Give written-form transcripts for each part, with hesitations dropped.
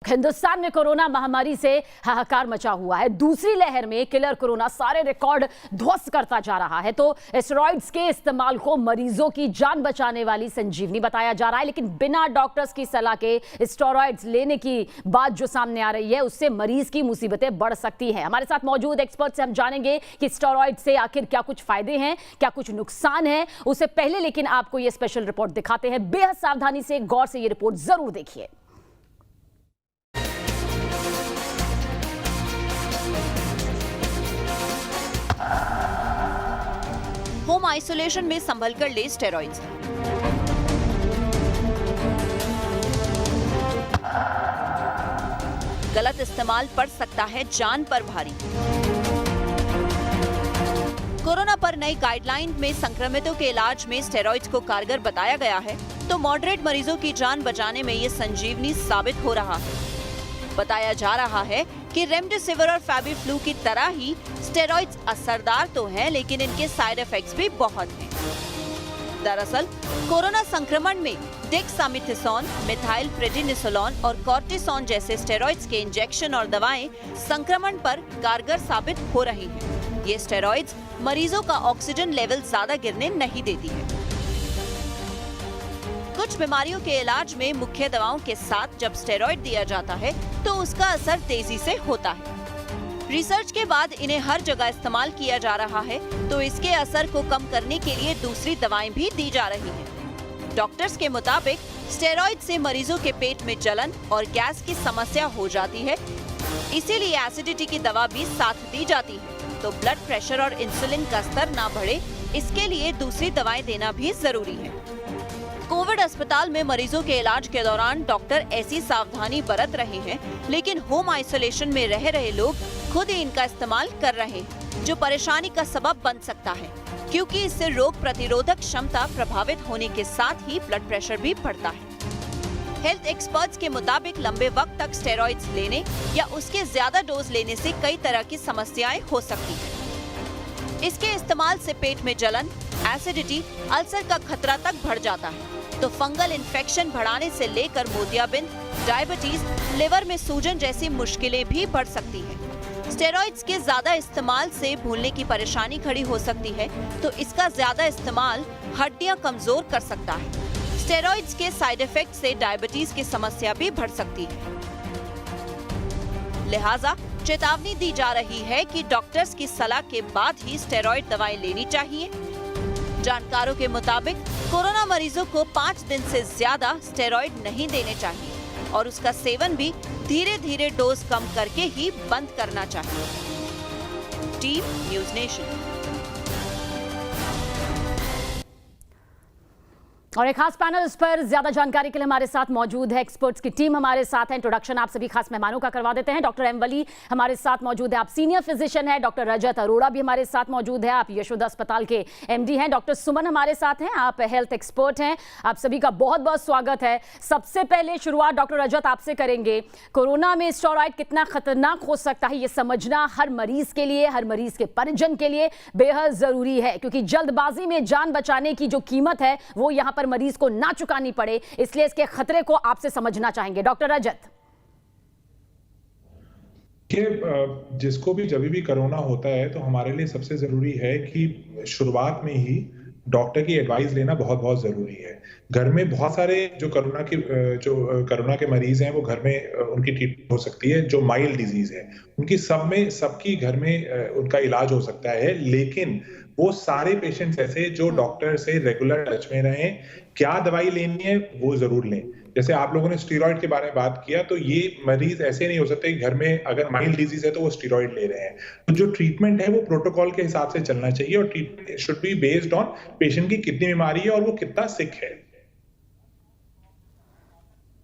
हिंदुस्तान में कोरोना महामारी से हाहाकार मचा हुआ है। दूसरी लहर में किलर कोरोना सारे रिकॉर्ड ध्वस्त करता जा रहा है। तो स्टेरॉइड्स के इस्तेमाल को मरीजों की जान बचाने वाली संजीवनी बताया जा रहा है, लेकिन बिना डॉक्टर्स की सलाह के स्टेरॉइड्स लेने की बात जो सामने आ रही है, उससे मरीज की मुसीबतें बढ़ सकती हैं। हमारे साथ मौजूद एक्सपर्ट से हम जानेंगे कि स्टेरॉइड से आखिर क्या कुछ फायदे हैं, क्या कुछ नुकसान है। उससे पहले लेकिन आपको ये स्पेशल रिपोर्ट दिखाते हैं। बेहद सावधानी से, गौर से ये रिपोर्ट जरूर देखिए। होम आइसोलेशन में संभल कर ले स्टेरॉइड्स। गलत इस्तेमाल पड़ सकता है जान पर भारी। कोरोना पर नई गाइडलाइन में संक्रमितों के इलाज में स्टेरॉइड्स को कारगर बताया गया है, तो मॉडरेट मरीजों की जान बचाने में ये संजीवनी साबित हो रहा है। बताया जा रहा है कि रेमडेसिविर और फेबिफ्लू की तरह ही स्टेरॉइड्स असरदार तो हैं, लेकिन इनके साइड इफेक्ट्स भी बहुत हैं। दरअसल कोरोना संक्रमण में डेक्सामेथासोन, मिथाइल प्रेडनिसोलोन और कॉर्टिसोन जैसे स्टेरॉइड्स के इंजेक्शन और दवाएं संक्रमण पर कारगर साबित हो रही हैं। ये स्टेरॉइड्स मरीजों का ऑक्सीजन लेवल ज्यादा गिरने नहीं देती है। कुछ बीमारियों के इलाज में मुख्य दवाओं के साथ जब स्टेरॉइड दिया जाता है तो उसका असर तेजी से होता है। रिसर्च के बाद इन्हें हर जगह इस्तेमाल किया जा रहा है, तो इसके असर को कम करने के लिए दूसरी दवाएं भी दी जा रही हैं। डॉक्टर्स के मुताबिक स्टेरॉइड से मरीजों के पेट में जलन और गैस की समस्या हो जाती है, इसीलिए एसिडिटी की दवा भी साथ दी जाती है। तो ब्लड प्रेशर और इंसुलिन का स्तर ना बढ़े, इसके लिए दूसरी दवाएं देना भी जरूरी है। कोविड अस्पताल में मरीजों के इलाज के दौरान डॉक्टर ऐसी सावधानी बरत रहे हैं, लेकिन होम आइसोलेशन में रह रहे लोग खुद ही इनका इस्तेमाल कर रहे हैं, जो परेशानी का सबब बन सकता है, क्योंकि इससे रोग प्रतिरोधक क्षमता प्रभावित होने के साथ ही ब्लड प्रेशर भी बढ़ता है। हेल्थ एक्सपर्ट्स के मुताबिक लंबे वक्त तक स्टेरॉइड्स लेने या उसके ज्यादा डोज लेने से कई तरह की समस्याएं हो सकती हैं। इसके इस्तेमाल से पेट में जलन, एसिडिटी, अल्सर का खतरा तक बढ़ जाता है, तो फंगल इन्फेक्शन बढ़ाने से लेकर मोतियाबिंद, डायबिटीज, लिवर में सूजन जैसी मुश्किलें भी बढ़ सकती हैं। स्टेरॉइड्स के ज्यादा इस्तेमाल से भूलने की परेशानी खड़ी हो सकती है, तो इसका ज्यादा इस्तेमाल हड्डियां कमजोर कर सकता है। स्टेरॉइड्स के साइड इफेक्ट से डायबिटीज की समस्या भी बढ़ सकती है। लिहाजा चेतावनी दी जा रही है कि डॉक्टर्स की सलाह के बाद ही स्टेरॉइड दवाएं लेनी चाहिए। जानकारों के मुताबिक कोरोना मरीजों को 5 दिन से ज्यादा स्टेरॉइड नहीं देने चाहिए और उसका सेवन भी धीरे धीरे डोज कम करके ही बंद करना चाहिए। Team news nation. और एक खास पैनल इस पर ज्यादा जानकारी के लिए हमारे साथ मौजूद है। एक्सपर्ट्स की टीम हमारे साथ है। इंट्रोडक्शन आप सभी खास मेहमानों का करवा देते हैं। डॉक्टर एम वली हमारे साथ मौजूद है, आप सीनियर फिजिशियन है। डॉक्टर रजत अरोड़ा भी हमारे साथ मौजूद है, आप यशोदा अस्पताल के एमडी हैं। डॉक्टर सुमन हमारे साथ हैं, आप हेल्थ एक्सपर्ट हैं। आप सभी का बहुत बहुत स्वागत है। सबसे पहले शुरुआत डॉक्टर रजत आपसे करेंगे। कोरोना में स्टेरॉइड कितना खतरनाक हो सकता है, ये समझना हर मरीज के लिए, हर मरीज के परिजन के लिए बेहद जरूरी है, क्योंकि जल्दबाजी में जान बचाने की जो कीमत है वो यहाँ पर मरीज को ना चुकानी पड़े, इसलिए इसके खतरे को आपसे समझना चाहेंगे। डॉक्टर रजत। जिसको भी जब भी कोरोना होता है तो हमारे लिए सबसे जरूरी है कि शुरुआत में ही डॉक्टर की एडवाइस लेना बहुत बहुत जरूरी है। घर में बहुत सारे जो कोरोना के मरीज हैं वो घर में उनकी ट्रीटमेंट हो सकती है। जो माइल्ड डिजीज है उनकी सबकी घर में उनका इलाज हो सकता है, लेकिन वो सारे पेशेंट्स ऐसे जो डॉक्टर से रेगुलर टच में रहें, क्या दवाई लेनी है वो जरूर लें। जैसे आप लोगों ने स्टीरॉइड के बारे में बात किया, तो ये मरीज ऐसे नहीं हो सकते कि घर में अगर माइल्ड डिजीज है तो वो स्टीरॉइड ले रहे हैं। तो जो ट्रीटमेंट है वो प्रोटोकॉल के हिसाब से चलना चाहिए और treatment should be based on patient की कितनी बीमारी है और वो कितना सिक है।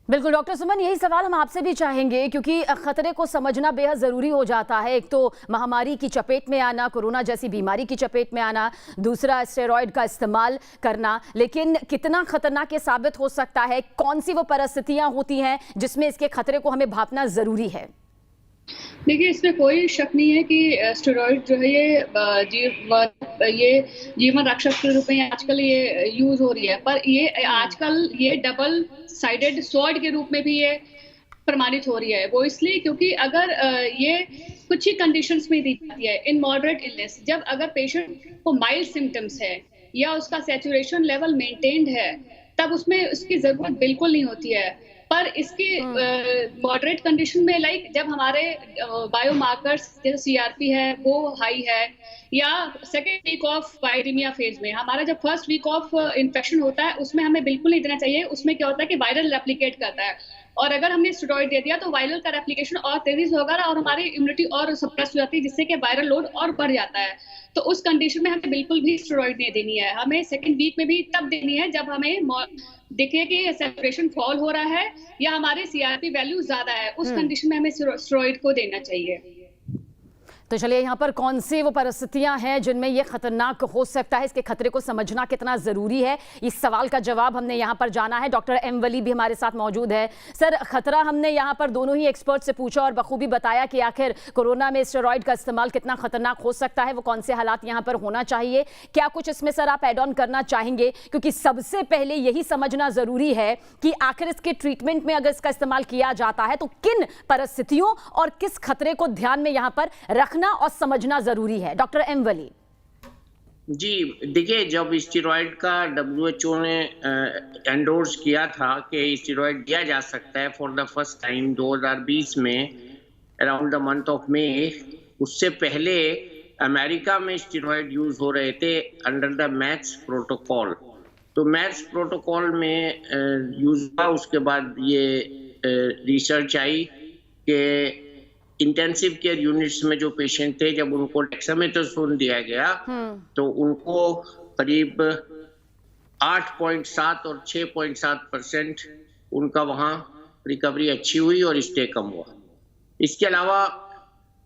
बिल्कुल डॉक्टर सुमन, यही सवाल हम आपसे भी चाहेंगे, क्योंकि खतरे को समझना बेहद ज़रूरी हो जाता है। एक तो महामारी की चपेट में आना, कोरोना जैसी बीमारी की चपेट में आना, दूसरा स्टेरॉइड का इस्तेमाल करना, लेकिन कितना खतरनाक ये साबित हो सकता है, कौन सी वो परिस्थितियां होती हैं जिसमें इसके खतरे को हमें भांपना ज़रूरी है? देखिए, इसमें कोई शक नहीं है कि स्टेरॉइड जो है ये जीवन रक्षक के रूप में आजकल ये यूज हो रही है, पर ये आजकल ये डबल साइडेड स्वॉर्ड के रूप में भी ये प्रमाणित हो रही है। वो इसलिए क्योंकि अगर ये कुछ ही कंडीशंस में दी जाती है इन मॉडरेट इलनेस, जब अगर पेशेंट को माइल्ड सिम्टम्स है या उसका सैचुरेशन लेवल मेंटेन्ड है, तब उसमें उसकी जरूरत बिल्कुल नहीं होती है। पर इसकी मॉडरेट कंडीशन में लाइक जब हमारे बायोमार्कर्स जैसे सीआरपी है वो हाई है, या second week of viraemia phase में, हमारा जब फर्स्ट वीक ऑफ इन्फेक्शन होता है उसमें हमें बिल्कुल नहीं देना चाहिए। उसमें क्या होता है कि वायरल रेप्लिकेट करता है, और अगर हमने स्टेरॉइड दे दिया तो वायरल का रेप्लिकेशन और तेजी से होगा और हमारी इम्यूनिटी और सप्रेस हो जाती है, जिससे कि वायरल लोड और बढ़ जाता है। तो उस कंडीशन में हमें बिल्कुल भी स्टेरॉइड नहीं देनी है। हमें सेकंड वीक में भी तब देनी है जब हमें दिखे कि सैचुरेशन फॉल हो रहा है या हमारे सीआरपी वैल्यू ज्यादा है, उस कंडीशन में हमें स्टेरॉइड को देना चाहिए। तो चलिए यहाँ पर कौन सी वो परिस्थितियां हैं जिनमें ये खतरनाक हो सकता है, इसके खतरे को समझना कितना जरूरी है, इस सवाल का जवाब हमने यहाँ पर जाना है। डॉक्टर एम वली भी हमारे साथ मौजूद है। सर, खतरा हमने यहाँ पर दोनों ही एक्सपर्ट से पूछा और बखूबी बताया कि आखिर कोरोना में स्टेरॉइड का इस्तेमाल कितना खतरनाक हो सकता है, वो कौन से हालात यहाँ पर होना चाहिए। क्या कुछ इसमें सर आप एड ऑन करना चाहेंगे? क्योंकि सबसे पहले यही समझना जरूरी है कि आखिर इसके ट्रीटमेंट में अगर इसका इस्तेमाल किया जाता है तो किन परिस्थितियों और किस खतरे को ध्यान में यहाँ पर रखना और समझना जरूरी है। डॉक्टर एम वली जी, देखिए, जब स्टेरॉइड का WHO ने एंडोर्स किया था कि स्टेरॉइड दिया जा सकता है फॉर द फर्स्ट टाइम 2020 में around the month of May, उससे पहले अमेरिका में स्टेरॉइड यूज हो रहे थे अंडर द मैक्स प्रोटोकॉल। तो मैक्स प्रोटोकॉल में यूज हुआ, उसके बाद ये रिसर्च आई कि इंटेंसिव केयर यूनिट्स में जो पेशेंट थे, जब उनको डेक्सामेथासोन दिया गया तो उनको करीब 8.7 और 6.7% उनका वहाँ रिकवरी अच्छी हुई और स्टे कम हुआ। इसके अलावा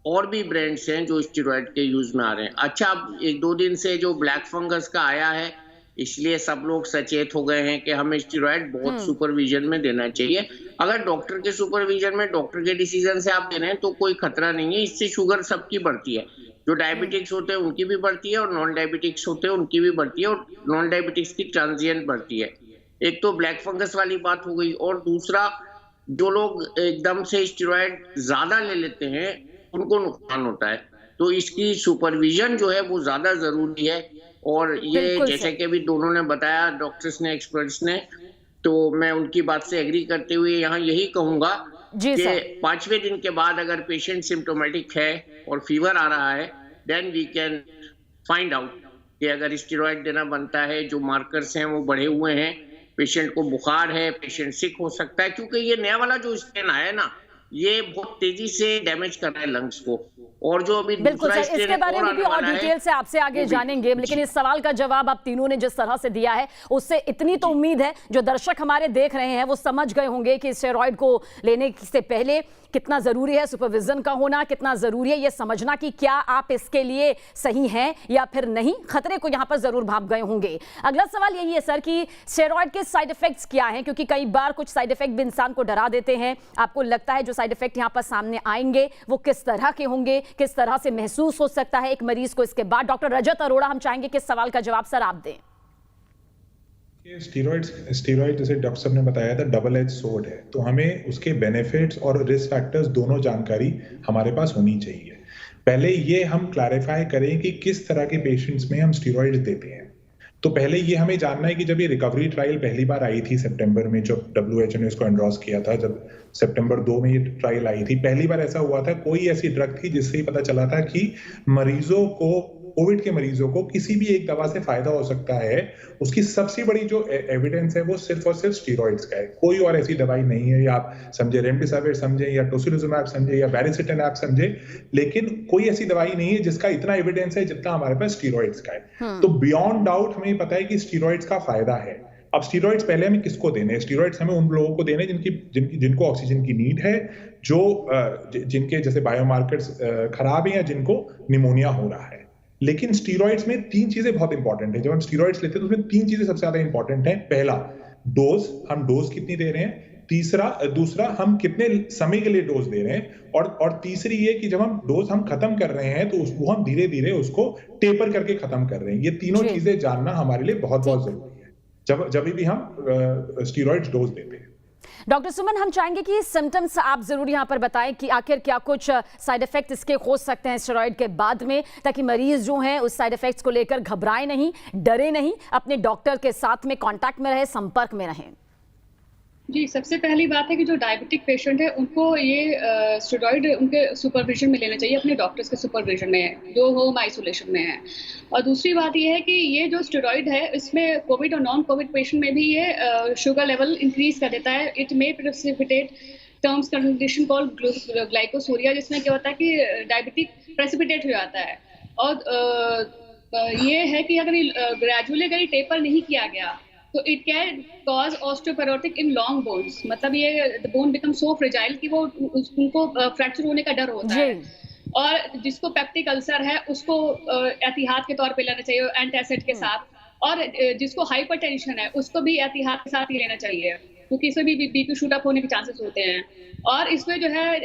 और भी ब्रांड्स हैं जो स्टेरॉइड के यूज में आ रहे हैं। अच्छा, अब 1-2 दिन से जो ब्लैक फंगस का आया है, इसलिए सब लोग सचेत हो गए हैं कि हमें स्टेरॉइड बहुत सुपरविजन में देना चाहिए। अगर डॉक्टर के सुपरविजन में, डॉक्टर के डिसीजन से आप दे रहे हैं तो कोई खतरा नहीं है। इससे शुगर सबकी बढ़ती है, जो डायबिटिक्स होते हैं उनकी भी बढ़ती है और नॉन डायबिटिक्स होते हैं उनकी भी बढ़ती है, और नॉन डायबिटिक्स की ट्रांजिएंट बढ़ती है। एक तो ब्लैक फंगस वाली बात हो गई, और दूसरा जो लोग एकदम से स्टेरॉइड ज्यादा ले लेते हैं उनको नुकसान होता है। तो इसकी सुपरविजन जो है वो ज्यादा जरूरी है। और ये जैसे कि भी दोनों ने बताया, डॉक्टर्स ने, एक्सपर्ट्स ने, तो मैं उनकी बात से एग्री करते हुए यहाँ यही कहूंगा कि 5वें दिन के बाद अगर पेशेंट सिम्टोमेटिक है और फीवर आ रहा है, then we can find out कि अगर स्टेरॉइड देना बनता है। जो मार्कर्स हैं वो बढ़े हुए हैं, पेशेंट को बुखार है, पेशेंट सिक हो सकता है, क्योंकि ये नया वाला जो स्ट्रेन आया है ना, ये बहुत तेजी से डैमेज कर रहा है लंग्स को। और जो अभी बिल्कुल सर, इसके बारे में भी और डिटेल से आपसे आगे जानेंगे, लेकिन इस सवाल का जवाब आप तीनों ने जिस तरह से दिया है उससे इतनी तो उम्मीद है जो दर्शक हमारे देख रहे हैं वो समझ गए होंगे कि स्टेरॉइड को लेने से पहले कितना जरूरी है सुपरविजन का होना, कितना जरूरी है ये समझना कि क्या आप इसके लिए सही हैं या फिर नहीं। खतरे को यहाँ पर जरूर भाप गए होंगे। अगला सवाल यही है सर कि स्टेरॉइड के साइड इफेक्ट्स क्या हैं, क्योंकि कई बार कुछ साइड इफेक्ट भी इंसान को डरा देते हैं। आपको लगता है जो साइड इफेक्ट यहाँ पर सामने आएंगे वो किस तरह के होंगे, किस तरह से महसूस हो सकता है एक मरीज को इसके बाद? डॉक्टर रजत अरोड़ा, हम चाहेंगे कि इस सवाल का जवाब सर आप दें। स्टीरॉइड जैसे डॉक्टर साहब ने बताया था डबल एज सोर्ड है, तो हमें उसके बेनिफिट्स और रिस्क फैक्टर्स दोनों जानकारी हमारे पास होनी चाहिए। पहले ये हम क्लैरिफाई करें कि किस तरह के पेशेंट्स में हम स्टीरॉइड देते हैं। तो पहले ये हमें जानना है कि जब ये रिकवरी ट्रायल पहली बार आई थी सितंबर में, जब WHO ने इसको एंडोर्स किया था, जब सितंबर 2 में ये ट्रायल आई थी, पहली बार ऐसा हुआ था, कोई ऐसी ड्रग थी जिससे पता चला था कि मरीजों को, कोविड के मरीजों को किसी भी एक दवा से फायदा हो सकता है। उसकी सबसे बड़ी जो एविडेंस है वो सिर्फ और सिर्फ स्टीरॉइड्स का है, कोई और ऐसी दवाई नहीं है। या आप समझे रेमडेसिविर समझे या टोसिलिजुमैब समझे या बैरिसिटेनेब समझे, लेकिन कोई ऐसी दवाई नहीं है जिसका इतना एविडेंस है जितना हमारे पास स्टीरॉइड्स का है। तो बियॉन्ड डाउट हमें पता है कि स्टीरॉइड्स का फायदा है। अब स्टीरॉइड्स पहले हमें किसको देने हैं? स्टीरॉइड्स हमें उन लोगों को देने जिनको ऑक्सीजन की नीड है, जो जिनके जैसे बायोमार्कर्स खराब है या जिनको निमोनिया हो रहा है। लेकिन स्टीरॉइड्स में 3 चीजें बहुत इंपॉर्टेंट है। जब हम स्टीरॉइड्स लेते हैं तो उसमें 3 चीजें सबसे ज्यादा इंपॉर्टेंट है। पहला, डोज, हम डोज कितनी दे रहे हैं। दूसरा, हम कितने समय के लिए डोज दे रहे हैं। और तीसरी ये कि जब हम डोज खत्म कर रहे हैं तो वो हम धीरे धीरे उसको टेपर करके खत्म कर रहे हैं। ये तीनों चीजें जानना हमारे लिए बहुत बहुत जरूरी है जब भी हम स्टीरॉइड्स डोज देते हैं। डॉक्टर सुमन, हम चाहेंगे कि सिम्टम्स आप जरूर यहाँ पर बताएं कि आखिर क्या कुछ साइड इफेक्ट इसके हो सकते हैं स्टेरॉइड के बाद में, ताकि मरीज जो हैं उस साइड इफेक्ट्स को लेकर घबराए नहीं, डरे नहीं, अपने डॉक्टर के साथ में कांटेक्ट में रहे, संपर्क में रहें। जी, सबसे पहली बात है कि जो डायबिटिक पेशेंट है उनको ये स्टेरॉइड उनके सुपरविजन में लेना चाहिए, अपने डॉक्टर्स के सुपरविजन में, जो होम आइसोलेशन में है। और दूसरी बात ये है कि ये जो स्टेरॉइड है इसमें कोविड और नॉन कोविड पेशेंट में भी ये शुगर लेवल इंक्रीज कर देता है। It may precipitate terms condition called glycosuria, जिसमें क्या होता है कि डायबिटिक प्रेसिपिटेट हो जाता है। और ये है कि अगर ग्रेजुअली अगर ये टेपर नहीं किया गया तो it can cause osteoporotic in long bones, मतलब ये बोन बिकम सो फ्रेजाइल कि वो उनको फ्रैक्चर होने का डर होता है। और जिसको पेप्टिक अल्सर है उसको एहतियात के तौर पे लेना चाहिए एंटासिड के साथ, और जिसको हाइपरटेंशन है उसको भी एहतियात के साथ ही लेना चाहिए, क्योंकि इसमें भी बीपी शूट अप होने के चांसेस होते हैं। और इसमें जो है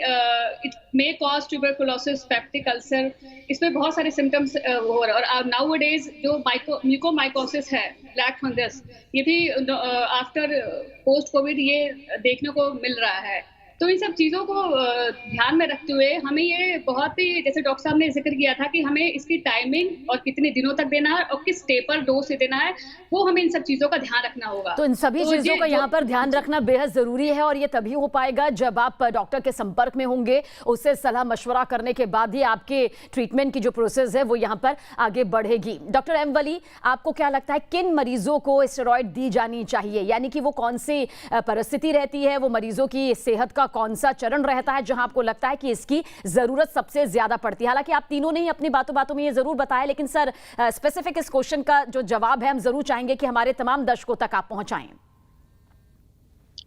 it may cause tuberculosis, peptic ulcer, इसमें बहुत सारे सिम्टम्स हो रहे हैं। और नाउ डेज जो म्यूकोमाइकोसिस है, ब्लैक फंगस, ये भी आफ्टर पोस्ट कोविड ये देखने को मिल रहा है। तो इन सब चीज़ों को ध्यान में रखते हुए हमें ये बहुत ही, जैसे डॉक्टर साहब ने जिक्र किया था कि हमें इसकी टाइमिंग और कितने दिनों तक देना है और किस टेपर डोज से देना है, वो हमें इन सब चीज़ों का ध्यान रखना होगा। तो इन सभी चीज़ों का यहाँ पर ध्यान रखना बेहद ज़रूरी है, और ये तभी हो पाएगा जब आप डॉक्टर के संपर्क में होंगे, उससे सलाह मशवरा करने के बाद ही आपके ट्रीटमेंट की जो प्रोसेस है वो यहाँ पर आगे बढ़ेगी। डॉक्टर एम वली, आपको क्या लगता है किन मरीजों को स्टेरॉइड दी जानी चाहिए, यानी कि वो कौन सी परिस्थिति रहती है, वो मरीजों की सेहत का कौन सा चरण रहता है जहां आपको लगता है कि इसकी जरूरत सबसे ज्यादा पड़ती है? हालांकि आप तीनों ने ही अपनी बातों में ये जरूर बताया, लेकिन सर स्पेसिफिक इस क्वेश्चन का जो जवाब है हम जरूर चाहेंगे कि हमारे तमाम दर्शकों तक आप पहुंचाएं।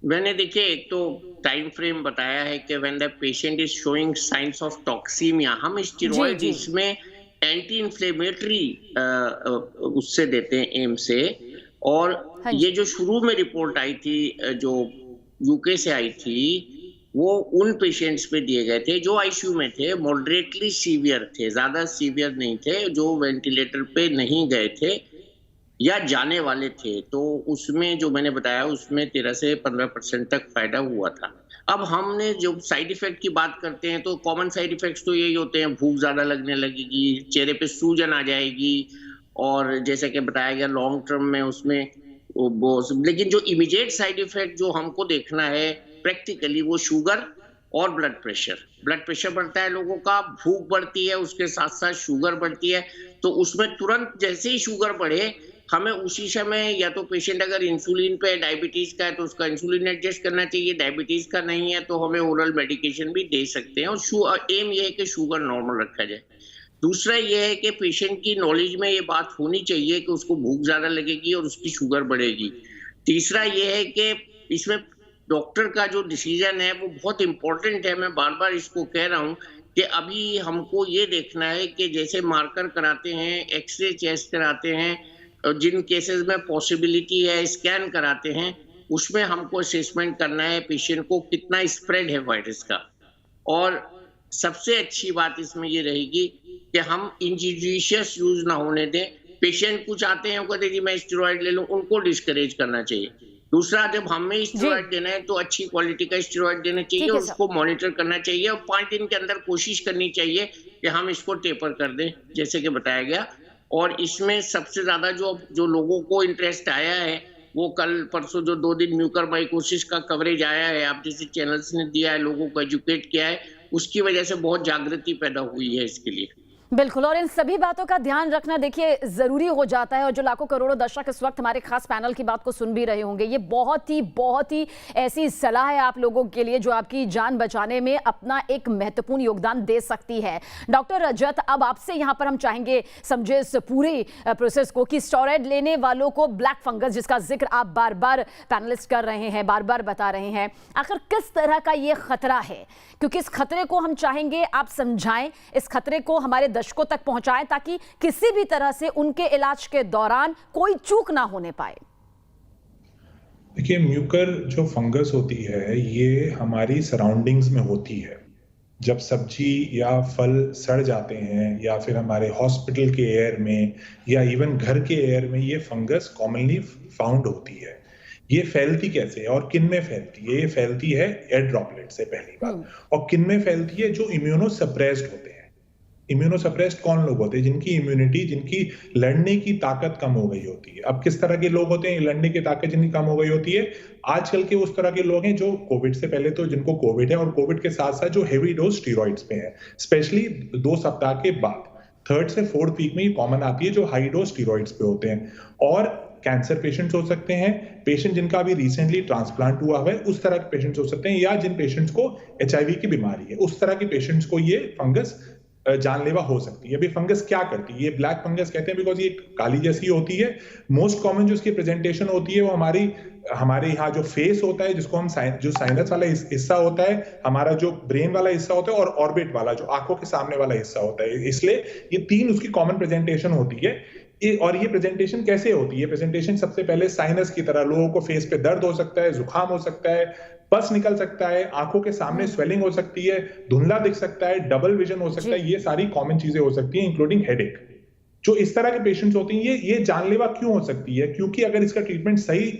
मैंने देखिए एक तो टाइम फ्रेम बताया है कि when the patient is showing science of toxaemia, हम स्टेरॉइड इसमें एंटी इंफ्लेमेटरी उससे देते हैं, एम से। और ये जो शुरू में रिपोर्ट आई थी जो यूके से आई थी, वो उन पेशेंट्स पे दिए गए थे जो आईसीयू में थे, मॉडरेटली सीवियर थे, ज्यादा सीवियर नहीं थे, जो वेंटिलेटर पे नहीं गए थे या जाने वाले थे। तो उसमें जो मैंने बताया उसमें 13 से 15% तक फायदा हुआ था। अब हमने जो साइड इफेक्ट की बात करते हैं तो कॉमन साइड इफेक्ट्स तो यही होते हैं, भूख ज्यादा लगने लगेगी, चेहरे पे सूजन आ जाएगी, और जैसे कि बताया गया लॉन्ग टर्म में उसमें लेकिन जो इमीडिएट साइड इफेक्ट जो हमको देखना है प्रैक्टिकली, वो शुगर और ब्लड प्रेशर बढ़ता है लोगों का, भूख बढ़ती है, उसके साथ साथ शुगर बढ़ती है। तो उसमें तुरंत जैसे ही शुगर बढ़े, हमें उसी समय, या तो पेशेंट अगर इंसुलिन पे डायबिटीज का है तो उसका इंसुलिन एडजस्ट करना चाहिए, डायबिटीज का नहीं है तो हमें ओरल मेडिकेशन भी दे सकते हैं। और एम ये है कि शुगर नॉर्मल रखा जाए। दूसरा ये है कि पेशेंट की नॉलेज में ये बात होनी चाहिए कि उसको भूख ज्यादा लगेगी और उसकी शुगर बढ़ेगी। तीसरा ये है कि इसमें डॉक्टर का जो डिसीजन है वो बहुत इंपॉर्टेंट है। मैं बार बार इसको कह रहा हूँ कि अभी हमको ये देखना है कि जैसे मार्कर कराते हैं, एक्सरे चेस्ट कराते हैं, जिन केसेस में पॉसिबिलिटी है स्कैन कराते हैं, उसमें हमको असेसमेंट करना है पेशेंट को कितना स्प्रेड है वायरस का। और सबसे अच्छी बात इसमें ये रहेगी कि हम इंजूडिशियस यूज ना होने दें। पेशेंट कुछ आते हैं, कहते हैं जी मैं स्टेरॉइड ले लूं, उनको डिस्करेज करना चाहिए। दूसरा, जब हमें स्टेरॉइड देना है तो अच्छी क्वालिटी का स्टेरॉइड देना चाहिए और उसको मॉनिटर करना चाहिए, और 5 दिन के अंदर कोशिश करनी चाहिए कि हम इसको टेपर कर दें, जैसे कि बताया गया। और इसमें सबसे ज्यादा जो लोगों को इंटरेस्ट आया है, वो कल परसों जो 2 दिन म्यूकरमाइकोसिस का कवरेज आया है, आप जैसे चैनल्स ने दिया है, लोगों को एजुकेट किया है, उसकी वजह से बहुत जागृति पैदा हुई है इसके लिए। बिल्कुल, और इन सभी बातों का ध्यान रखना देखिए जरूरी हो जाता है। और जो लाखों करोड़ों दर्शक इस वक्त हमारे खास पैनल की बात को सुन भी रहे होंगे, ये बहुत ही ऐसी सलाह है आप लोगों के लिए जो आपकी जान बचाने में अपना एक महत्वपूर्ण योगदान दे सकती है। डॉक्टर रजत, अब आपसे यहाँ पर हम चाहेंगे समझे इस पूरी प्रोसेस को कि स्टेरॉइड लेने वालों को ब्लैक फंगस, जिसका जिक्र आप बार बार पैनलिस्ट कर रहे हैं, बार बार बता रहे हैं, आखिर किस तरह का ये खतरा है? क्योंकि इस खतरे को हम चाहेंगे आप समझाएं, इस खतरे को हमारे दर्शकों तक पहुंचाएं, ताकि किसी भी तरह से उनके इलाज के दौरान कोई चूक ना होने पाए। देखिए, म्यूकर जो फंगस होती है ये हमारी सराउंडिंग्स में होती है। जब सब्जी या फल सड़ जाते हैं या फिर हमारे हॉस्पिटल के एयर में या इवन घर के एयर में ये फंगस कॉमनली फाउंड होती है। ये फैलती कैसे है और किन में फैलती है? ये फैलती है एयर ड्रॉपलेट से, पहली बात। और किन में फैलती है? जो इम्यूनो सप्रेस्ड होते हैं। इम्यूनो सप्रेस्ड कौन लोग होते हैं? जिनकी इम्यूनिटी, जिनकी लड़ने की ताकत कम हो गई होती है। अब किस तरह के लोग होते हैं लड़ने की ताकत जिनकी कम हो गई होती है? आजकल के उस तरह के लोग हैं जो कोविड से पहले तो जिनको कोविड है और कोविड के साथ साथ जो हेवी डोज स्टीरॉइड्स पे है, स्पेशली 2 सप्ताह के बाद 3rd से 4th वीक में ये कॉमन आती है, जो हाई डोज स्टीरॉइड्स पे होते हैं। और कैंसर पेशेंट्स हो सकते हैं, पेशेंट जिनका अभी रिसेंटली ट्रांसप्लांट हुआ है उस तरह के पेशेंट्स हो सकते हैं, या जिन पेशेंट्स को HIV की बीमारी है उस तरह के पेशेंट्स को ये फंगस जानलेवा हो सकती है। अभी फंगस क्या करती है? ये ब्लैक फंगस कहते हैं बिकॉज ये काली जैसी होती है। मोस्ट कॉमन जो इसकी प्रेजेंटेशन होती है वो हमारे यहाँ जो फेस होता है, जिसको हम जो साइनस वाला हिस्सा होता है, हमारा जो ब्रेन वाला हिस्सा होता है, और ऑर्बिट वाला जो आंखों के सामने वाला हिस्सा होता है। इसलिए ये 3 उसकी कॉमन प्रेजेंटेशन होती है। और ये प्रेजेंटेशन कैसे होती है? प्रेजेंटेशन सबसे पहले साइनस की तरह, लोगों को फेस पे दर्द हो सकता है, जुकाम हो सकता है, पस निकल सकता है, आंखों के सामने स्वेलिंग हो सकती है, धुंधला दिख सकता है, डबल विजन हो सकता है। ये सारी कॉमन चीजें हो सकती हैं, इंक्लूडिंग हेडेक। जो इस तरह के पेशेंट्स होते हैं ये जानलेवा क्यों हो सकती है? क्योंकि अगर इसका ट्रीटमेंट सही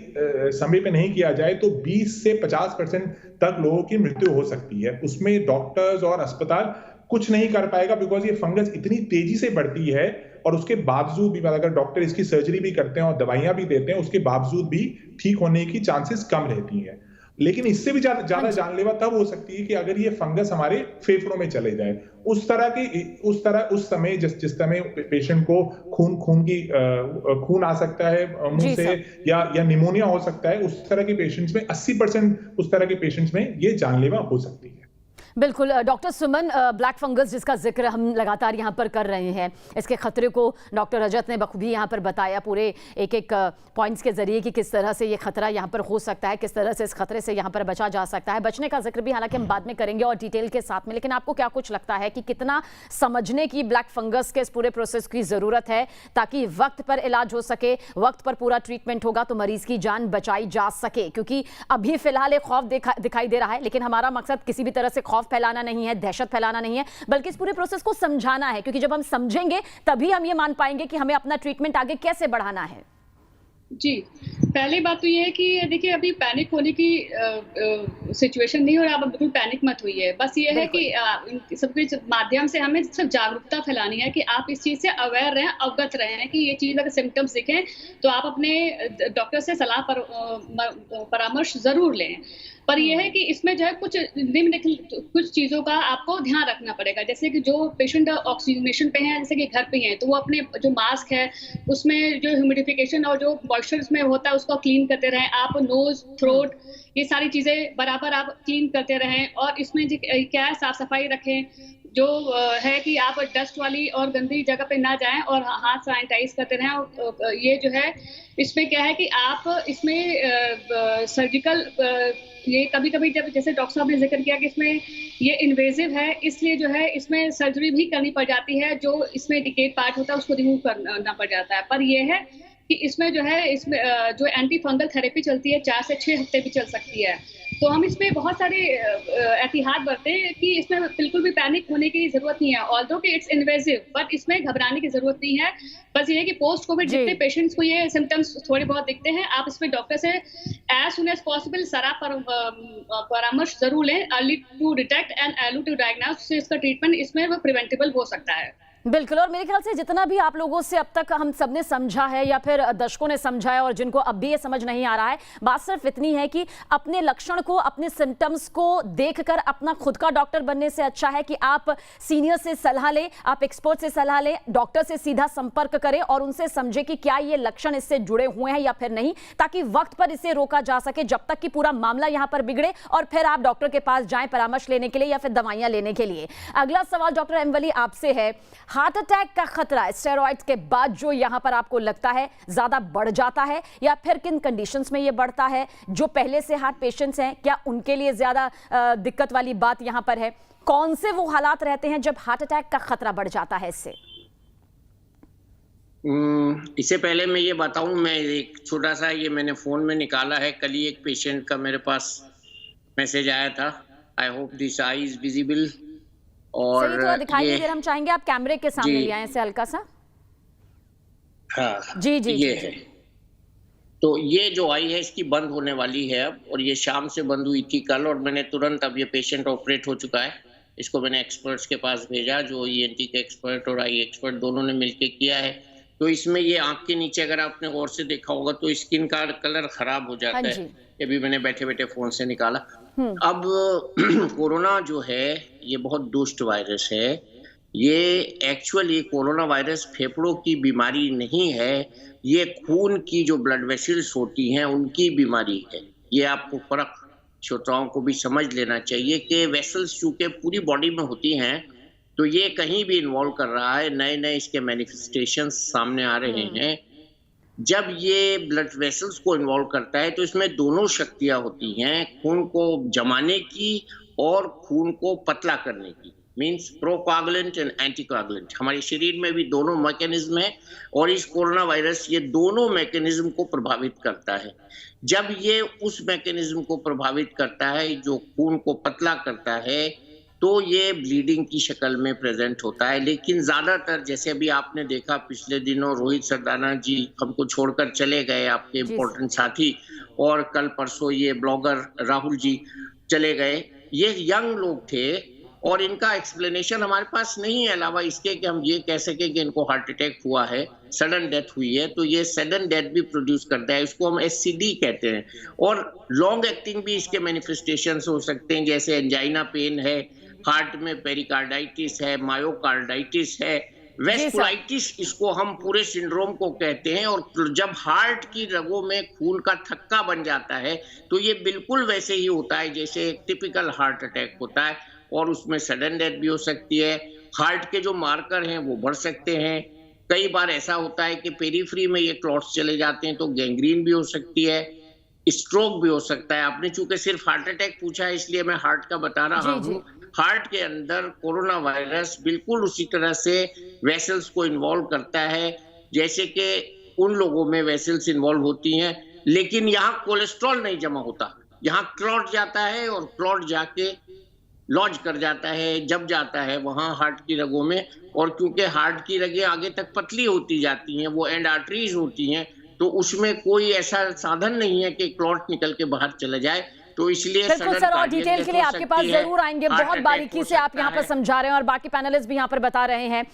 समय पे नहीं किया जाए तो 20 से 50% तक लोगों की मृत्यु हो सकती है। उसमें डॉक्टर्स और अस्पताल कुछ नहीं कर पाएगा, बिकॉज ये फंगस इतनी तेजी से बढ़ती है। और उसके बावजूद भी, अगर डॉक्टर इसकी सर्जरी भी करते हैं और दवाइयां भी देते हैं, उसके बावजूद भी ठीक होने की चांसेस कम रहती हैं। लेकिन इससे भी ज्यादा जानलेवा तब हो सकती है कि अगर ये फंगस हमारे फेफड़ों में चले जाए। उस समय जिस समय पेशेंट को खून आ सकता है मुंह से, या निमोनिया हो सकता है, उस तरह के पेशेंट्स में 80% उस तरह के पेशेंट्स में ये जानलेवा हो सकती है। बिल्कुल डॉक्टर सुमन, ब्लैक फंगस जिसका जिक्र हम लगातार यहाँ पर कर रहे हैं, इसके खतरे को डॉक्टर रजत ने बखूबी यहाँ पर बताया पूरे एक पॉइंट्स के जरिए कि किस तरह से ये खतरा यहाँ पर हो सकता है, किस तरह से इस खतरे से यहाँ पर बचा जा सकता है। बचने का जिक्र भी हालांकि हम बाद में करेंगे और डिटेल के साथ में, लेकिन आपको क्या कुछ लगता है कि कितना समझने की ब्लैक फंगस के इस पूरे प्रोसेस की ज़रूरत है ताकि वक्त पर इलाज हो सके, वक्त पर पूरा ट्रीटमेंट होगा तो मरीज़ की जान बचाई जा सके? क्योंकि अभी फिलहाल एक खौफ दिखाई दे रहा है, लेकिन हमारा मकसद किसी भी तरह से खौफ फैलाना नहीं है, दहशत फैलाना नहीं है, बल्कि इस पूरे प्रोसेस को समझाना है। क्योंकि जब हम समझेंगे तभी हम ये मान पाएंगे कि हमें अपना ट्रीटमेंट आगे कैसे बढ़ाना है। जी, पहली बात तो ये है कि देखिए अभी पैनिक होने की सिचुएशन नहीं, और आप बिल्कुल पैनिक मत होइए। बस ये है कि सबके माध्यम से हमें सिर्फ जागरूकता फैलानी है कि आप इस चीज़ से अवेयर रहें, अवगत रहें कि ये चीज़ अगर सिम्टम्स दिखें तो आप अपने डॉक्टर से सलाह परामर्श ज़रूर लें। पर यह है कि इसमें जो है कुछ चीज़ों का आपको ध्यान रखना पड़ेगा। जैसे कि जो पेशेंट ऑक्सीजनेशन पे हैं, जैसे कि घर पे हैं, तो वो अपने जो मास्क है उसमें जो ह्यूमिडिफिकेशन और जो मॉइस्चर उसमें होता है उसको क्लीन करते रहें। आप नोज, थ्रोट, ये सारी चीज़ें बराबर आप क्लीन करते रहें। और इसमें क्या है, साफ सफाई रखें। जो है कि आप डस्ट वाली और गंदी जगह पे ना जाएं और हाथ सैनिटाइज करते रहें। ये जो है इसमें क्या है कि आप इसमें सर्जिकल ये कभी-कभी जब जैसे डॉक्टर साहब ने जिक्र किया कि इसमें ये इन्वेजिव है, इसलिए जो है इसमें सर्जरी भी करनी पड़ जाती है। जो इसमें डिकेट पार्ट होता है उसको रिमूव करना पड़ जाता है। पर यह है कि इसमें जो है इसमें जो एंटी फंगल थेरेपी चलती है 4 से 6 हफ्ते भी चल सकती है। तो हम इसमें बहुत सारे एहतियात बरतें कि इसमें बिल्कुल भी पैनिक होने की जरूरत नहीं है। ऑल्दो कि इट्स इन्वेजिव, बट इसमें घबराने की जरूरत नहीं है। बस ये है कि पोस्ट कोविड जितने पेशेंट्स को ये सिम्टम्स थोड़े बहुत दिखते हैं, आप इसमें डॉक्टर से एज सुन एज पॉसिबल सलाह परामर्श जरूर लें। Early to detect and early to diagnose से इसका ट्रीटमेंट इसमें वो प्रिवेंटेबल हो सकता है। बिल्कुल, और मेरे ख्याल से जितना भी आप लोगों से अब तक हम सबने समझा है या फिर दर्शकों ने समझा है और जिनको अब भी ये समझ नहीं आ रहा है, बात सिर्फ इतनी है कि अपने लक्षण को, अपने सिम्टम्स को देखकर अपना खुद का डॉक्टर बनने से अच्छा है कि आप सीनियर से सलाह लें, आप एक्सपर्ट से सलाह लें, डॉक्टर से सीधा संपर्क करें और उनसे समझे कि क्या ये लक्षण इससे जुड़े हुए हैं या फिर नहीं, ताकि वक्त पर इसे रोका जा सके जब तक कि पूरा मामला यहाँ पर बिगड़े और फिर आप डॉक्टर के पास जाएं परामर्श लेने के लिए या फिर दवाइयां लेने के लिए। अगला सवाल डॉक्टर एम वली आपसे है, हार्ट अटैक का खतरा स्टेरॉइड्स के बाद जो यहां पर आपको लगता है ज्यादा बढ़ जाता है या फिर किन कंडीशंस में यह बढ़ता है? जो पहले से हार्ट पेशेंट्स हैं क्या उनके लिए ज्यादा दिक्कत वाली बात यहां पर है? कौन से वो हालात रहते हैं जब हार्ट अटैक का खतरा बढ़ जाता है इससे? इससे पहले मैं ये बताऊं, मैं एक छोटा सा ये मैंने फोन में निकाला है, कल ही एक पेशेंट का मेरे पास मैसेज आया था। I hope this I is visible. और थोड़ा दिखाई दीजिए, हम चाहेंगे आप कैमरे के सामने ले आए इसे हल्का सा। हाँ जी जी ये है। तो ये जो आई है इसकी बंद होने वाली है अब, और ये शाम से बंद हुई थी कल, और मैंने तुरंत, अब ये पेशेंट ऑपरेट हो चुका है, इसको मैंने एक्सपर्ट्स के पास भेजा, जो ईएनटी के एक्सपर्ट और आई एक्सपर्ट दोनों ने मिलके किया है। तो इसमें ये आंख के नीचे अगर आपने गौर से देखा होगा तो स्किन का कलर खराब हो जाता है, ये भी मैंने बैठे बैठे फोन से निकाला। अब कोरोना जो है ये बहुत दुष्ट वायरस है। ये एक्चुअली कोरोना वायरस फेफड़ों की बीमारी नहीं है, ये खून की जो ब्लड वेसल्स होती हैं उनकी बीमारी है। ये आपको फर्क श्रोताओं को भी समझ लेना चाहिए कि वेसल्स चूंकि पूरी बॉडी में होती हैं तो ये कहीं भी इन्वॉल्व कर रहा है, नए नए इसके मैनिफेस्टेशंस सामने आ रहे हैं। जब ये ब्लड वेसल्स को इन्वॉल्व करता है तो इसमें दोनों शक्तियां होती हैं, खून को जमाने की और खून को पतला करने की, मींस प्रोकोगुलेंट एंड एंटीकोगुलेंट। हमारे शरीर में भी दोनों मैकेनिज्म है और इस कोरोना वायरस ये दोनों मैकेनिज्म को प्रभावित करता है। जब ये उस मैकेनिज्म को प्रभावित करता है जो खून को पतला करता है तो ये ब्लीडिंग की शक्ल में प्रेजेंट होता है। लेकिन ज्यादातर, जैसे अभी आपने देखा पिछले दिनों रोहित सरदाना जी हमको छोड़कर चले गए, आपके इम्पोर्टेंट साथी, और कल परसों ये ब्लॉगर राहुल जी चले गए। ये यंग लोग थे और इनका एक्सप्लेनेशन हमारे पास नहीं है, अलावा इसके कि हम ये कह सके कि इनको हार्ट अटैक हुआ है, सडन डेथ हुई है। तो ये सडन डेथ भी प्रोड्यूस करता है, इसको हम एससीडी कहते हैं। और लॉन्ग एक्टिंग भी इसके मैनिफेस्टेशंस हो सकते हैं, जैसे एंजाइना पेन है, हार्ट में पेरिकार्डाइटिस है, मायोकार्डाइटिस है, वेस्कुलाइटिस इसको हम पूरे सिंड्रोम को कहते हैं। और जब हार्ट की रगों में खून का थक्का बन जाता है तो ये बिल्कुल वैसे ही होता है जैसे एक टिपिकल हार्ट अटैक होता है, और उसमें सडन डेथ भी हो सकती है। हार्ट के जो मार्कर हैं वो बढ़ सकते हैं। कई बार ऐसा होता है कि पेरीफ्री में ये क्लॉट्स चले जाते हैं तो गैंग्रीन भी हो सकती है, स्ट्रोक भी हो सकता है। आपने चूंकि सिर्फ हार्ट अटैक पूछा है इसलिए मैं हार्ट का बता रहा हूँ। हार्ट के अंदर कोरोना वायरस बिल्कुल उसी तरह से वेसल्स को इन्वॉल्व करता है जैसे कि उन लोगों में वेसल्स इन्वॉल्व होती हैं, लेकिन यहाँ कोलेस्ट्रॉल नहीं जमा होता, यहाँ क्लॉट जाता है और क्लॉट जाके लॉज कर जाता है, जब जाता है वहां हार्ट की रगों में। और क्योंकि हार्ट की रगें आगे तक पतली होती जाती हैं, वो एंड आर्टरीज होती हैं, तो उसमें कोई ऐसा साधन नहीं है कि क्लॉट निकल के बाहर चला जाए। तो इसलिए बिल्कुल सर, और डिटेल के लिए आपके पास जरूर आएंगे। बहुत बारीकी से आप यहाँ पर समझा रहे हैं और बाकी पैनलिस्ट भी यहाँ पर बता रहे हैं।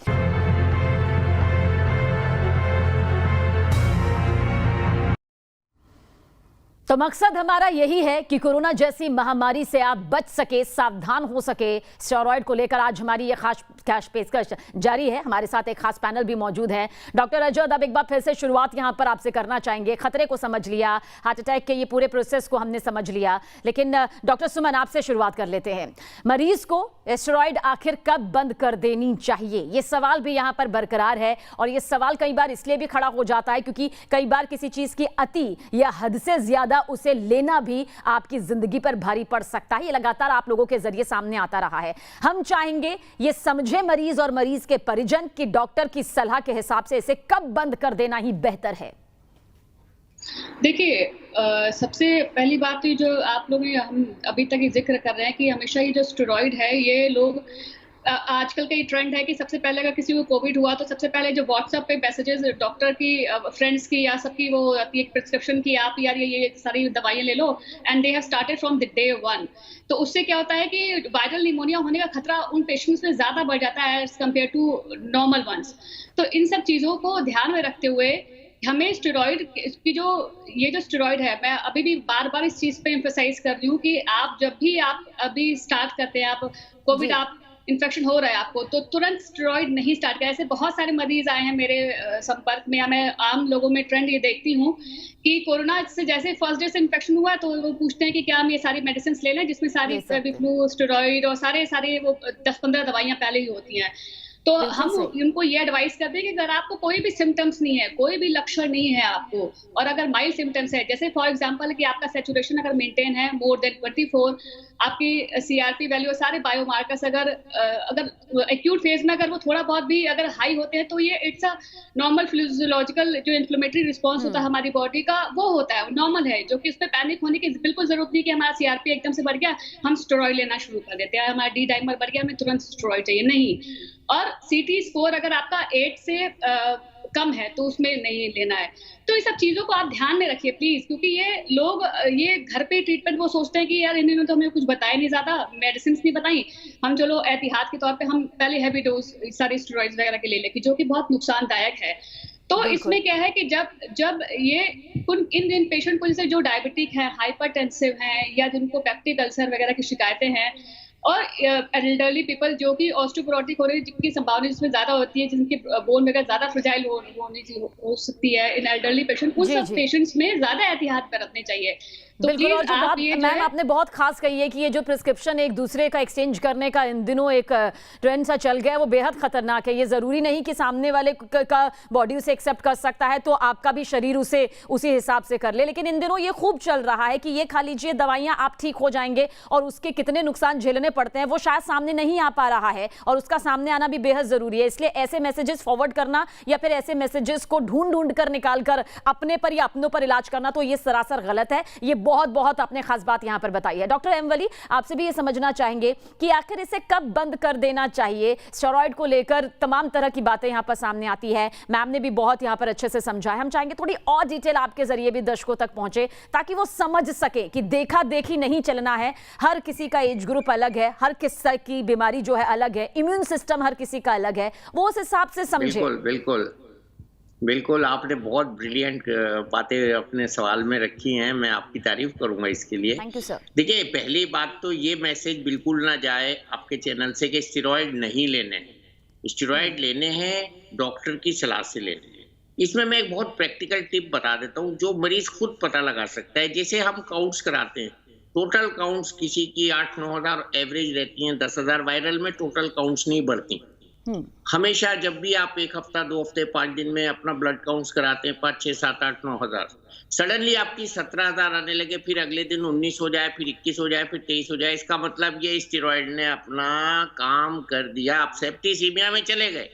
तो मकसद हमारा यही है कि कोरोना जैसी महामारी से आप बच सके, सावधान हो सके। स्टेरॉइड को लेकर आज हमारी ये खास पेशकश जारी है। हमारे साथ एक खास पैनल भी मौजूद है। डॉक्टर रजत, अब एक बार फिर से शुरुआत यहाँ पर आपसे करना चाहेंगे। खतरे को समझ लिया, हार्ट अटैक के ये पूरे प्रोसेस को हमने समझ लिया, लेकिन डॉक्टर सुमन आपसे शुरुआत कर लेते हैं। मरीज को स्टेरॉइड आखिर कब बंद कर देनी चाहिए, ये सवाल भी यहाँ पर बरकरार है। और ये सवाल कई बार इसलिए भी खड़ा हो जाता है क्योंकि कई बार किसी चीज की अति या हद से ज्यादा उसे लेना भी आपकी जिंदगी पर भारी पड़ सकता है। ये लगातार आप लोगों के जरिए सामने आता रहा है। हम चाहेंगे ये समझे मरीज और मरीज के परिजन कि डॉक्टर की सलाह के हिसाब से इसे कब बंद कर देना ही बेहतर है। देखिए, सबसे पहली बात तो जो आप लोग हम अभी तक जिक्र कर रहे हैं कि हमेशा ये जो स्टेरॉइड है, ये लोग आजकल का ये ट्रेंड है कि सबसे पहले अगर किसी को कोविड हुआ तो सबसे पहले जो व्हाट्सएप पे मैसेजेस डॉक्टर की, फ्रेंड्स की या सबकी वो आती है प्रिस्क्रिप्शन की, आप यार ये सारी दवाइयाँ ले लो, and they have started from the day 1। तो उससे क्या होता है कि वायरल निमोनिया होने का खतरा उन पेशेंट्स में ज्यादा बढ़ जाता है as compare to normal ones. तो इन सब चीजों को ध्यान में रखते हुए हमें स्टेरॉइड की ये जो स्टेरॉइड है, मैं अभी भी बार बार इस चीज पे एम्फसाइज कर रही हूँ कि आप जब भी आप अभी स्टार्ट करते हैं, आप कोविड आप इन्फेक्शन हो रहा है आपको, तो तुरंत स्टेरॉइड नहीं स्टार्ट करें। ऐसे बहुत सारे मरीज आए हैं मेरे संपर्क में, या मैं आम लोगों में ट्रेंड ये देखती हूँ कि कोरोना से जैसे फर्स्ट डे से इन्फेक्शन हुआ तो वो पूछते हैं कि क्या हम ये सारी मेडिसिन ले लें, जिसमें सारी फेविफ्लू, स्टेरॉइड और सारे वो 10-15 दवाइयाँ पहले ही होती हैं। तो हम उनको ये एडवाइस करते हैं कि अगर आपको कोई भी सिम्टम्स नहीं है, कोई भी लक्षण नहीं है आपको, और अगर माइल्ड सिम्टम्स है, जैसे फॉर एग्जांपल कि आपका सैचुरेशन अगर मेंटेन है मोर देन 24, आपकी सीआरपी वैल्यू, सारे बायोमार्कर्स अगर एक्यूट फेज में अगर वो थोड़ा बहुत भी अगर हाई होते हैं, तो ये इट्स अ नॉर्मल फिजियोलॉजिकल जो इन्फ्लेमेटरी रिस्पॉन्स होता है हमारी बॉडी का, वो होता है, नॉर्मल है, जो कि उस पर पैनिक होने की बिल्कुल जरूरत नहीं कि हमारा सीआरपी एकदम से बढ़ गया हम स्टेरॉइड लेना शुरू कर देते हैं, हमारा डी डाइमर बढ़ गया हमें तुरंत स्टेरॉइड चाहिए, नहीं। और सीटी स्कोर अगर आपका 8 से कम है तो उसमें नहीं लेना है। तो ये सब चीजों को आप ध्यान में रखिए प्लीज, क्योंकि ये लोग ये घर पे ट्रीटमेंट वो सोचते हैं कि यार इन्होंने तो हमें कुछ बताया नहीं, ज्यादा मेडिसिन नहीं बताई, हम चलो एहतियात के तौर पे हम पहले हैवी डोज सारे स्टेरॉइड्स वगैरह के ले लें, जो कि बहुत नुकसानदायक है। तो इसमें क्या है कि जब ये इन पेशेंट को, जैसे जो डायबिटिक है, हाइपरटेंसिव हैं, या जिनको पेप्टिक अल्सर वगैरह की शिकायतें हैं, और एल्डरली पीपल जो कि ऑस्टियोपोरोटिक होने की संभावना जिसमें ज्यादा होती है, जिनकी बोन वगैरह ज्यादा फ्रेजाइल हो सकती है इन एल्डरली पेशेंट, उन सब पेशेंट्स में ज्यादा एहतियात बरतनी चाहिए। तो बिल्कुल, और जो बात मैम आपने बहुत खास कही है कि ये जो प्रिस्क्रिप्शन एक दूसरे का एक्सचेंज करने का इन दिनों एक ट्रेंड सा चल गया है, वो बेहद खतरनाक है। ये जरूरी नहीं कि सामने वाले का बॉडी उसे एक्सेप्ट कर सकता है तो आपका भी शरीर उसे उसी हिसाब से कर ले, लेकिन इन दिनों ये खूब चल रहा है कि ये खा लीजिए दवाइयां, आप ठीक हो जाएंगे, और उसके कितने नुकसान झेलने पड़ते हैं वो शायद सामने नहीं आ पा रहा है, और उसका सामने आना भी बेहद जरूरी है। इसलिए ऐसे मैसेजेस फॉरवर्ड करना या फिर ऐसे मैसेजेस को ढूंढ कर निकाल कर अपने पर या अपनों पर इलाज करना, तो ये सरासर गलत है। ये बहुत आपने खास बात यहां पर बताई है। डॉक्टर एम वली, आपसे भी ये समझना चाहेंगे कि आखिर इसे कब बंद कर देना चाहिए? स्टेरॉइड को लेकर तमाम तरह की बातें यहां पर सामने आती है, मैम ने भी बहुत यहां पर अच्छे से समझा है। हम चाहेंगे थोड़ी और डिटेल आपके जरिए भी दर्शकों तक पहुंचे ताकि वो समझ सके कि देखा देखी नहीं चलना है। हर किसी का एज ग्रुप अलग है, हर किसी की बीमारी जो है अलग है, इम्यून सिस्टम हर किसी का अलग है, वो उस हिसाब से समझे। बिल्कुल आपने बहुत ब्रिलियंट बातें अपने सवाल में रखी हैं, मैं आपकी तारीफ करूंगा इसके लिए। Thank you sir. देखिए, पहली बात तो ये मैसेज बिल्कुल ना जाए आपके चैनल से कि स्टेरॉइड नहीं लेने हैं। स्टेरॉइड लेने हैं, डॉक्टर की सलाह से लेने हैं। इसमें मैं एक बहुत प्रैक्टिकल टिप बता देता हूँ जो मरीज खुद पता लगा सकता है। जैसे हम काउंट्स कराते हैं, टोटल काउंट्स किसी की 8-9 हज़ार एवरेज रहती हैं, 10,000 वायरल में टोटल काउंट्स नहीं बढ़ती। हमेशा जब भी आप 1 हफ्ता 2 हफ्ते 5 दिन में अपना ब्लड काउंट्स कराते हैं 5, 6, 7, 8, 9 हज़ार, सडनली आपकी 17,000 आने लगे, फिर अगले दिन 19 हो जाए, फिर 21 हो जाए, फिर 23 हो जाए, इसका मतलब ये स्टेरॉइड ने अपना काम कर दिया, आप सेप्टिसीमिया में चले गए,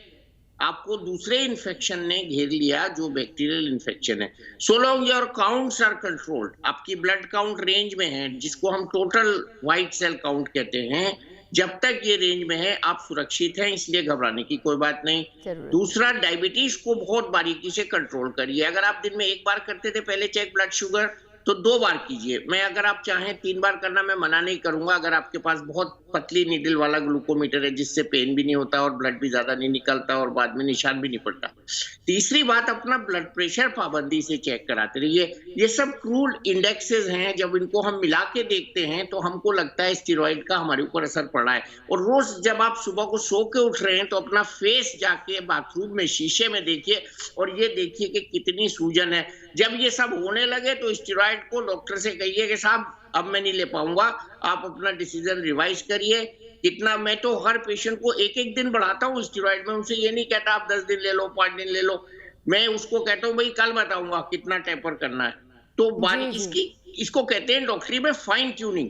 आपको दूसरे इन्फेक्शन ने घेर लिया जो बैक्टीरियल इन्फेक्शन है। So long your counts are controlled, आपकी ब्लड काउंट रेंज में है, जिसको हम टोटल व्हाइट सेल काउंट कहते हैं, जब तक ये रेंज में है आप सुरक्षित हैं, इसलिए घबराने की कोई बात नहीं। दूसरा, डायबिटीज को बहुत बारीकी से कंट्रोल करिए। अगर आप दिन में 1 बार करते थे पहले चेक ब्लड शुगर, तो 2 बार कीजिए। मैं अगर आप चाहें 3 बार करना मैं मना नहीं करूंगा, अगर आपके पास बहुत पतली नीडल वाला ग्लूकोमीटर है जिससे पेन भी नहीं होता और ब्लड भी ज्यादा नहीं निकलता और बाद में निशान भी नहीं पड़ता। तीसरी बात, अपना ब्लड प्रेशर पाबंदी से चेक कराते रहिए। ये सब क्रूड इंडेक्सेस हैं, जब इनको हम मिला के देखते हैं तो हमको लगता है स्टेरॉइड का हमारे ऊपर असर पड़ रहा है। और रोज जब आप सुबह को सो के उठ रहे हैं तो अपना फेस जाके बाथरूम में शीशे में देखिए और ये देखिए कि कितनी सूजन है। जब ये सब होने लगे तो स्टेरॉइड को डॉक्टर से कहिए कि साहब अब मैं नहीं ले पाऊंगा, आप अपना डिसीजन रिवाइज करिए। कितना, मैं तो हर पेशेंट को 1-1 दिन बढ़ाता हूँ स्टेरॉइड में, उनसे ये नहीं कहता आप 10 दिन ले लो, 5 दिन ले लो। मैं उसको कहता हूँ भाई कल बताऊंगा कितना टेपर करना है। तो बारीकी, इसको कहते हैं डॉक्टरी में fine tuning.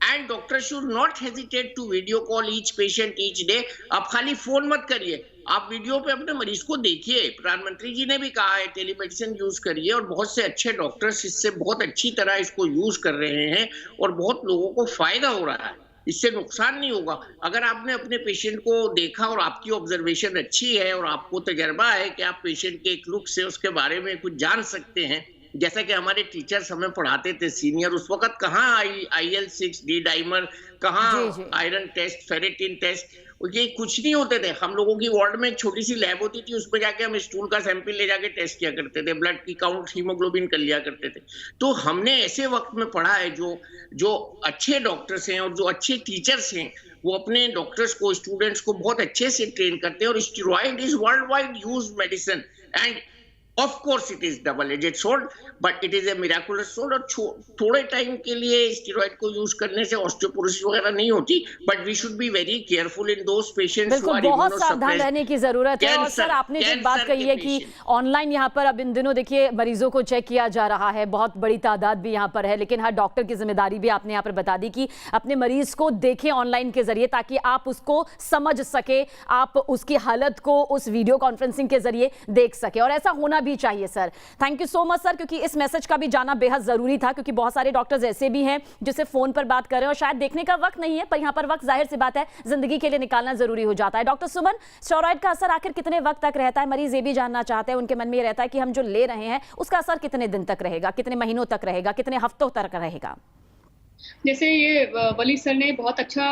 And doctor should not hesitate to video call each patient each day. आप खाली फोन मत करिए, आप वीडियो पे अपने मरीज को देखिए। प्रधानमंत्री जी ने भी कहा है टेलीमेडिसिन यूज करिए, और बहुत से अच्छे डॉक्टर्स इससे बहुत अच्छी तरह इसको यूज कर रहे हैं और बहुत लोगों को फायदा हो रहा है, इससे नुकसान नहीं होगा। अगर आपने अपने पेशेंट को देखा और आपकी ऑब्जर्वेशन अच्छी है और आपको तजर्बा है कि आप पेशेंट के एक लुक से उसके बारे में कुछ जान सकते हैं, जैसा कि हमारे टीचर्स हमें पढ़ाते थे सीनियर, उस वक्त कहाँ IL-6 डी डाइमर, कहाँ आयरन टेस्ट, फेरेटिन टेस्ट, ये कुछ नहीं होते थे। हम लोगों की वार्ड में एक छोटी सी लैब होती थी, उसमें जाके हम स्टूल का सैंपल ले जाके टेस्ट किया करते थे, ब्लड की काउंट, हीमोग्लोबिन कर लिया करते थे। तो हमने ऐसे वक्त में पढ़ा है, जो अच्छे डॉक्टर्स हैं और जो अच्छे टीचर्स हैं वो अपने डॉक्टर्स को, स्टूडेंट्स को बहुत अच्छे से ट्रेन करते हैं। और steroid is world wide use medicine end of course it is double aged sword, but it is a miraculous sword. और थोड़े टाइम के लिए स्टेरॉइड को यूज करने से ऑस्टियोपोरोसिस वगैरह नहीं होती, but we should be very careful in those patients who are बहुत सावधान रहने की जरूरत है। और सर, आपने जो बात कही है कि ऑनलाइन यहाँ पर अब इन दिनों देखिए मरीजों को चेक किया जा रहा है, बहुत बड़ी तादाद भी यहाँ पर है, लेकिन हर डॉक्टर की जिम्मेदारी भी आपने यहाँ पर बता दी कि अपने मरीज को देखें ऑनलाइन के जरिए, ताकि आप उसको समझ सके, आप उसकी हालत को उस वीडियो कॉन्फ्रेंसिंग के जरिए देख सके। और ऐसा होना भी चाहिए sir. Thank you so much sir, क्योंकि इस मैसेज का भी जाना बेहद जरूरी था, क्योंकि बहुत सारे डॉक्टर्स ऐसे भी हैं जो सिर्फ फोन पर बात कर रहे हैं और शायद देखने का वक्त नहीं है, पर यहाँ पर वक्त जाहिर सी बात है जिंदगी के लिए निकालना जरूरी हो जाता है। डॉक्टर सुमन, स्टेरॉइड का असर आखिर कितने वक्त तक रहता है? मरीज ये भी जानना चाहते हैं, उनके मन में ये रहता है कि हम जो ले रहे हैं उसका असर कितने दिन तक रहेगा, कितने महीनों तक रहेगा, कितने हफ्तों तक रहेगा? जैसे ये वली सर ने बहुत अच्छा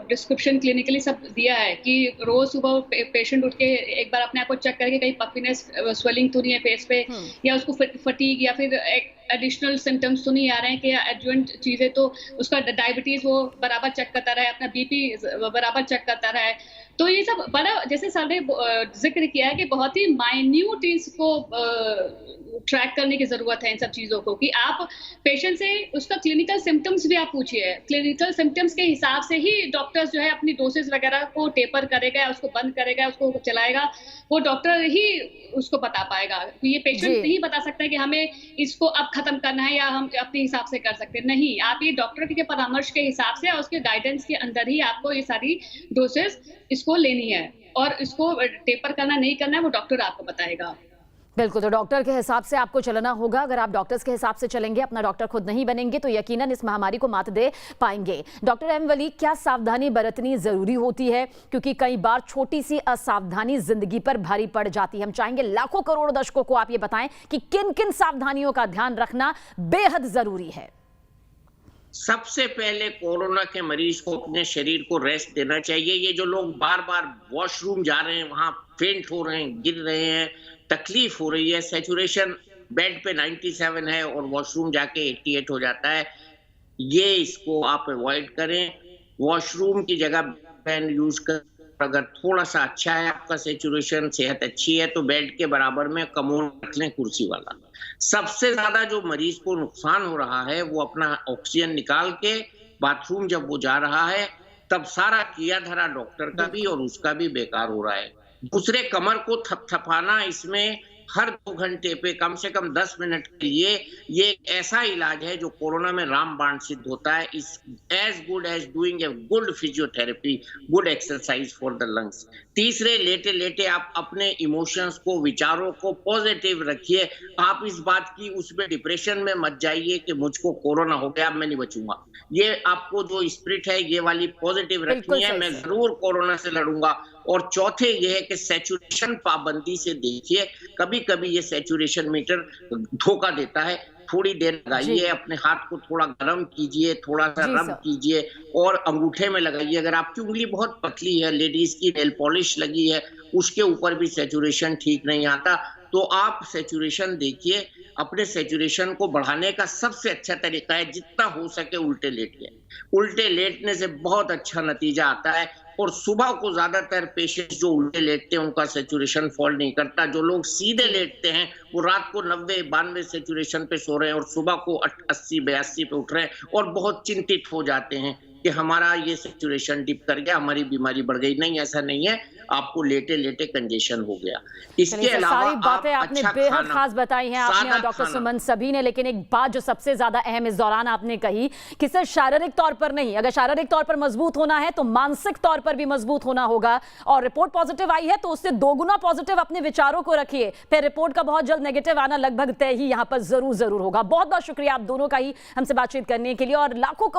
डिस्क्रिप्शन क्लिनिकली सब दिया है कि रोज सुबह पेशेंट उठ के एक बार अपने आप को चेक करके कहीं पफिनेस स्वेलिंग तो नहीं है फेस पे, या उसको फटीग या फिर एडिशनल सिम्टम्स तो नहीं आ रहे हैं कि एडजुएंट चीजें, तो उसका डायबिटीज वो बराबर चेक करता रहे, अपना बीपी बराबर चेक करता रहे। तो ये सब बड़ा, जैसे सर ने जिक्र किया है कि बहुत ही माइन्यूट इसको ट्रैक करने की जरूरत है इन सब चीजों को, कि आप पेशेंट से उसका क्लिनिकल सिम्टम्स भी आप पूछिए, क्लिनिकल सिम्टम्स के हिसाब से ही डॉक्टर्स जो है अपनी डोसेज वगैरह को टेपर करेगा, उसको बंद करेगा, उसको चलाएगा, वो डॉक्टर ही उसको बता पाएगा। ये पेशेंट नहीं बता सकता कि हमें इसको अब खत्म करना है या हम अपने हिसाब से कर सकते हैं, नहीं। आप ये डॉक्टर के परामर्श के हिसाब से और उसके गाइडेंस के अंदर ही आपको ये सारी डोसेज इसको लेनी है, और इसको टेपर करना नहीं करना है वो डॉक्टर आपको बताएगा। बिल्कुल, तो डॉक्टर के हिसाब से आपको चलना होगा। अगर आप डॉक्टर्स के हिसाब से चलेंगे, अपना डॉक्टर खुद नहीं बनेंगे, तो यकीनन इस महामारी को मात दे पाएंगे। डॉक्टर एम वली, क्या सावधानी बरतनी जरूरी होती है? क्योंकि कई बार छोटी सी असावधानी जिंदगी पर भारी पड़ जाती है। हम चाहेंगे लाखों करोड़ दर्शकों को आप ये बताएं कि किन किन सावधानियों का ध्यान रखना बेहद जरूरी है। सबसे पहले कोरोना के मरीज को अपने शरीर को रेस्ट देना चाहिए। ये जो लोग बार बार वॉशरूम जा रहे हैं, वहां फेंट हो रहे हैं, गिर रहे हैं, तकलीफ हो रही है, सैचुरेशन बेड पे 97 है और वॉशरूम जाके 88 हो जाता है, ये इसको आप अवॉइड करें। वॉशरूम की जगह पेन यूज कर, अगर थोड़ा सा अच्छा है आपका सैचुरेशन, सेहत अच्छी है, तो बेड के बराबर में कमोड रख लें, कुर्सी वाला। सबसे ज्यादा जो मरीज को नुकसान हो रहा है वो अपना ऑक्सीजन निकाल के बाथरूम जब वो जा रहा है तब सारा किया धरा डॉक्टर का भी और उसका भी बेकार हो रहा है। दूसरे, कमर को थपथपाना, इसमें हर 2 घंटे पे कम से कम 10 मिनट के लिए, ये एक ऐसा इलाज है जो कोरोना में रामबाण सिद्ध होता है। Is as good as doing a good physiotherapy, good exercise for the lungs. तीसरे, लेटे लेटे आप अपने इमोशंस को, विचारों को पॉजिटिव रखिए। आप इस बात की उसमें डिप्रेशन में मत जाइए कि मुझको कोरोना हो गया, अब मैं नहीं बचूंगा। ये आपको जो स्पिरिट है ये वाली पॉजिटिव रखनी है, मैं जरूर कोरोना से लड़ूंगा। और चौथे ये है कि सैचुरेशन पाबंदी से देखिए, कभी कभी ये सैचुरेशन मीटर धोखा देता है। थोड़ी देर लगाइए, अपने हाथ को थोड़ा गर्म कीजिए, थोड़ा सा रब कीजिए और अंगूठे में लगाइए। अगर आपकी उंगली बहुत पतली है, लेडीज की नेल पॉलिश लगी है, उसके ऊपर भी सैचुरेशन ठीक नहीं आता, तो आप सैचुरेशन देखिए। अपने सैचुरेशन को बढ़ाने का सबसे अच्छा तरीका है जितना हो सके उल्टे लेटिए। उल्टे लेटने से बहुत अच्छा नतीजा आता है। और सुबह को ज्यादातर पेशेंट्स जो उल्टे लेटते हैं उनका सैचुरेशन फॉल नहीं करता। जो लोग सीधे लेटते हैं वो रात को 90-92 सैचुरेशन पे सो रहे हैं और सुबह को 80-82 पे उठ रहे हैं और बहुत चिंतित हो जाते हैं कि हमारा ये सैचुरेशन डिप कर गया, हमारी बीमारी बढ़ गई। नहीं, ऐसा नहीं है, आपको लेटे लेटे कंजेशन हो गया। इसके अलावा सारी बातें आपने अच्छा बेहद खास बताई हैं, आपने और डॉक्टर सुमन सभी ने। लेकिन एक बात जो सबसे ज्यादा अहम इस दौरान आपने कही कि सिर्फ शारीरिक तौर पर नहीं, अगर शारीरिक तौर पर मजबूत होना है तो मानसिक तौर पर भी मजबूत होना होगा। और रिपोर्ट पॉजिटिव आई है तो उससे 2 गुना पॉजिटिव अपने विचारों को रखिए, फिर रिपोर्ट का बहुत जल्द नेगेटिव आना लगभग तय ही यहां पर जरूर होगा। बहुत बहुत शुक्रिया आप दोनों का ही हमसे बातचीत करने के लिए, और लाखों